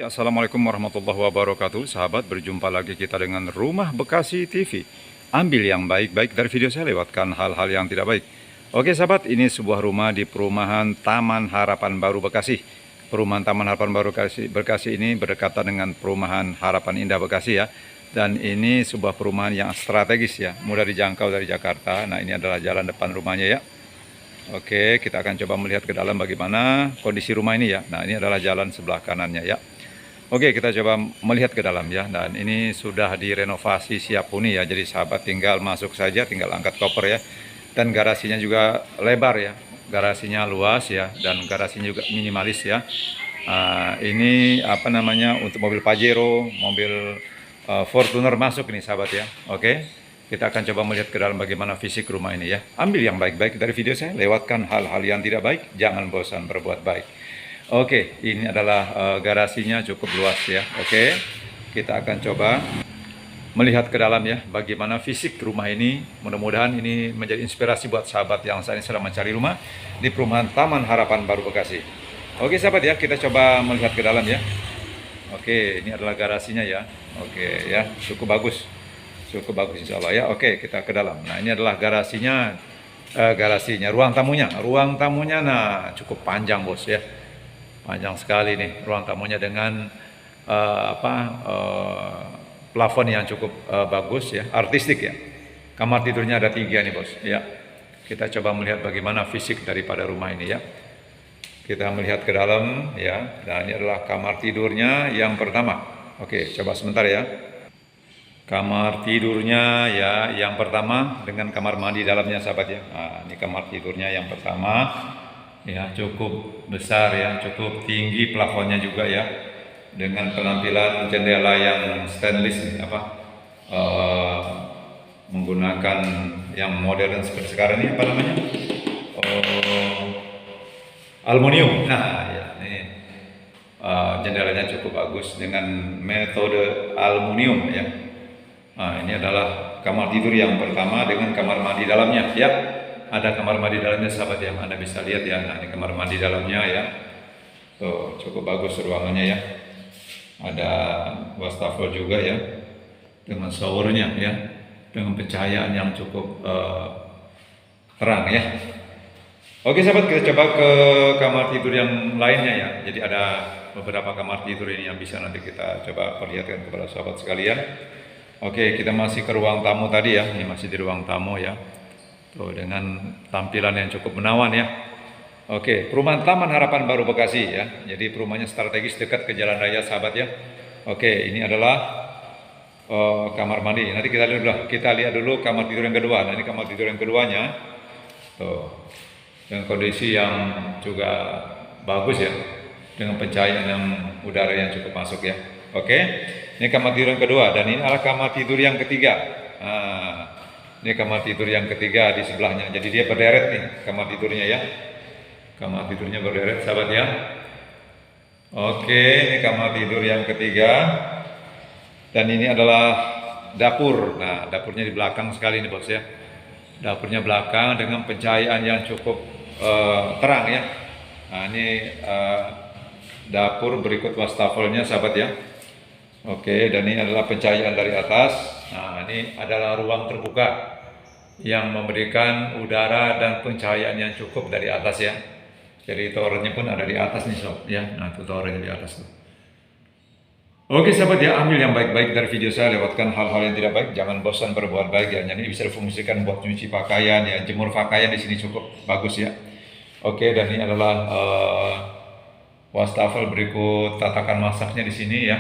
Ya, Assalamualaikum warahmatullahi wabarakatuh. Sahabat, berjumpa lagi kita dengan Rumah Bekasi TV. Ambil yang baik-baik dari video saya, lewatkan hal-hal yang tidak baik. Oke sahabat, ini sebuah rumah di perumahan Taman Harapan Baru Bekasi. Perumahan Taman Harapan Baru Bekasi ini berdekatan dengan perumahan Harapan Indah Bekasi ya. Dan ini sebuah perumahan yang strategis ya, mudah dijangkau dari Jakarta. Nah, ini adalah jalan depan rumahnya ya. Oke, kita akan coba melihat ke dalam bagaimana kondisi rumah ini ya. Nah, ini adalah jalan sebelah kanannya ya. Oke, kita coba melihat ke dalam ya. Dan ini sudah direnovasi siap huni ya. Jadi sahabat tinggal masuk saja, tinggal angkat koper ya. Dan garasinya juga lebar ya. Garasinya luas ya. Dan garasinya juga minimalis ya. Ini apa namanya, untuk mobil Pajero, mobil Fortuner masuk ini sahabat ya. Oke, kita akan coba melihat ke dalam bagaimana fisik rumah ini ya. Ambil yang baik-baik dari video saya, lewatkan hal-hal yang tidak baik, jangan bosan berbuat baik. Oke, ini adalah garasinya cukup luas ya. Oke, kita akan coba melihat ke dalam ya, bagaimana fisik rumah ini. Mudah-mudahan ini menjadi inspirasi buat sahabat yang saat ini sedang mencari rumah di perumahan Taman Harapan Baru Bekasi. Oke sahabat ya, kita coba melihat ke dalam ya. Oke, ini adalah garasinya ya. Oke ya, cukup bagus insya Allah ya. Oke, kita ke dalam. Nah, ini adalah garasinya, ruang tamunya nah cukup panjang bos ya. Panjang sekali nih ruang tamunya dengan plafon yang cukup bagus ya, artistik ya. Kamar tidurnya ada 3 nih bos ya. Kita coba melihat bagaimana fisik daripada rumah ini ya. Kita melihat ke dalam ya. Dan ini adalah kamar tidurnya yang pertama. Oke, coba sebentar ya. Kamar tidurnya ya yang pertama dengan kamar mandi dalamnya sahabat ya. Nah, ini kamar tidurnya yang pertama. Ya, cukup besar ya, cukup tinggi plafonnya juga ya, dengan penampilan jendela yang stainless menggunakan yang modern seperti sekarang ini apa namanya, aluminium. Nah ya, ini jendelanya cukup bagus dengan metode aluminium ya. Nah, ini adalah kamar tidur yang pertama dengan kamar mandi dalamnya ya. Ada kamar mandi dalamnya sahabat yang Anda bisa lihat ya. Nah, ini kamar mandi dalamnya ya. Tuh, cukup bagus ruangannya ya. Ada wastafel juga ya, dengan showernya ya, dengan pencahayaan yang cukup terang ya. Oke sahabat, kita coba ke kamar tidur yang lainnya ya. Jadi ada beberapa kamar tidur ini yang bisa nanti kita coba perlihatkan kepada sahabat sekalian. Oke, kita masih ke ruang tamu tadi ya. Ini masih di ruang tamu ya. Tuh, dengan tampilan yang cukup menawan ya. Oke, perumahan Taman Harapan Baru Bekasi ya. Jadi perumahannya strategis dekat ke jalan raya sahabat ya. Oke, ini adalah kamar mandi. Nanti kita lihat dulu kamar tidur yang kedua. Nah, ini kamar tidur yang keduanya. Tuh, dengan kondisi yang juga bagus ya, dengan pencahayaan yang udara yang cukup masuk ya. Oke, ini kamar tidur yang kedua dan ini adalah kamar tidur yang ketiga. Nah, ini kamar tidur yang ketiga di sebelahnya. Jadi dia berderet nih kamar tidurnya ya. Kamar tidurnya berderet sahabat ya. Oke, ini kamar tidur yang ketiga. Dan ini adalah dapur. Nah, dapurnya di belakang sekali nih bos ya. Dapurnya belakang dengan pencahayaan yang cukup terang ya. Nah, ini dapur berikut wastafelnya sahabat ya. Oke, dan ini adalah pencahayaan dari atas. Nah, ini adalah ruang terbuka yang memberikan udara dan pencahayaan yang cukup dari atas ya. Jadi towernya pun ada di atas nih sob ya. Nah, itu towernya di atas tuh. Oke sahabat ya, ambil yang baik-baik dari video saya, lewatkan hal-hal yang tidak baik, jangan bosan berbuat baik ya. Jadi bisa difungsikan buat cuci pakaian ya, jemur pakaian di sini cukup bagus ya. Oke, dan ini adalah wastafel berikut tatakan masaknya di sini ya.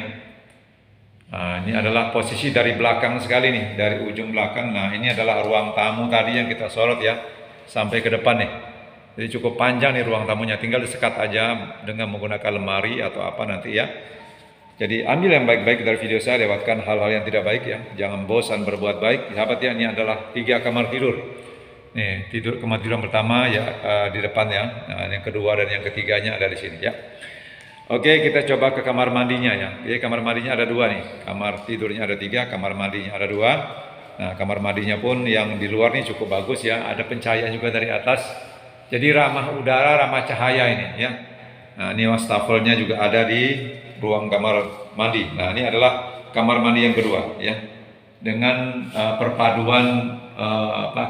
Nah, ini adalah posisi dari belakang sekali nih, dari ujung belakang. Nah, ini adalah ruang tamu tadi yang kita sorot ya, sampai ke depan nih. Jadi cukup panjang nih ruang tamunya, tinggal disekat aja dengan menggunakan lemari atau apa nanti ya. Jadi ambil yang baik-baik dari video saya, lewatkan hal-hal yang tidak baik ya. Jangan bosan berbuat baik. Sahabat ya, ini adalah 3 kamar tidur. Nih, kamar tidur yang pertama ya di depan ya. Nah, yang kedua dan yang ketiganya ada di sini ya. Oke, kita coba ke kamar mandinya ya. Jadi kamar mandinya ada 2 nih. Kamar tidurnya ada 3, kamar mandinya ada 2. Nah, kamar mandinya pun yang di luar nih cukup bagus ya. Ada pencahayaan juga dari atas. Jadi ramah udara, ramah cahaya ini ya. Nah, ini wastafelnya juga ada di ruang kamar mandi. Nah, ini adalah kamar mandi yang kedua ya. Dengan perpaduan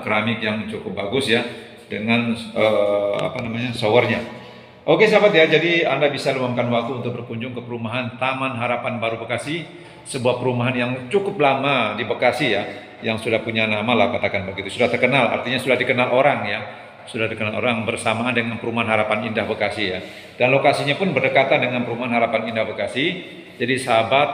keramik yang cukup bagus ya dengan showernya. Oke sahabat ya, jadi Anda bisa luangkan waktu untuk berkunjung ke perumahan Taman Harapan Baru Bekasi, sebuah perumahan yang cukup lama di Bekasi ya, yang sudah punya nama lah katakan begitu, sudah terkenal, artinya sudah dikenal orang ya, sudah dikenal orang bersamaan dengan perumahan Harapan Indah Bekasi ya, dan lokasinya pun berdekatan dengan perumahan Harapan Indah Bekasi. Jadi sahabat,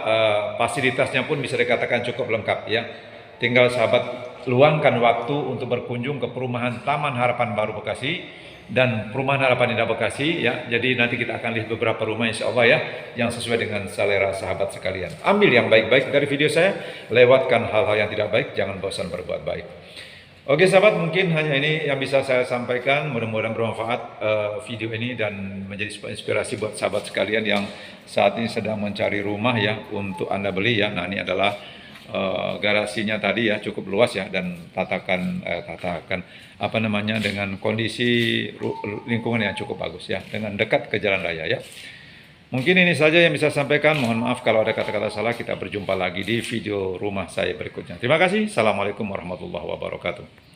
fasilitasnya pun bisa dikatakan cukup lengkap ya. Tinggal sahabat luangkan waktu untuk berkunjung ke perumahan Taman Harapan Baru Bekasi dan perumahan Harapan Indah Bekasi ya. Jadi nanti kita akan lihat beberapa rumah insya Allah ya, yang sesuai dengan selera sahabat sekalian. Ambil yang baik-baik dari video saya, lewatkan hal-hal yang tidak baik, jangan bosan berbuat baik. Oke sahabat, mungkin hanya ini yang bisa saya sampaikan. Mudah-mudahan bermanfaat video ini dan menjadi inspirasi buat sahabat sekalian yang saat ini sedang mencari rumah ya untuk Anda beli ya. Nah, ini adalah garasinya tadi ya, cukup luas ya, dan dengan kondisi lingkungan yang cukup bagus ya, dengan dekat ke jalan raya ya. Mungkin ini saja yang bisa saya sampaikan. Mohon maaf kalau ada kata-kata salah. Kita berjumpa lagi di video rumah saya berikutnya. Terima kasih. Assalamualaikum warahmatullahi wabarakatuh.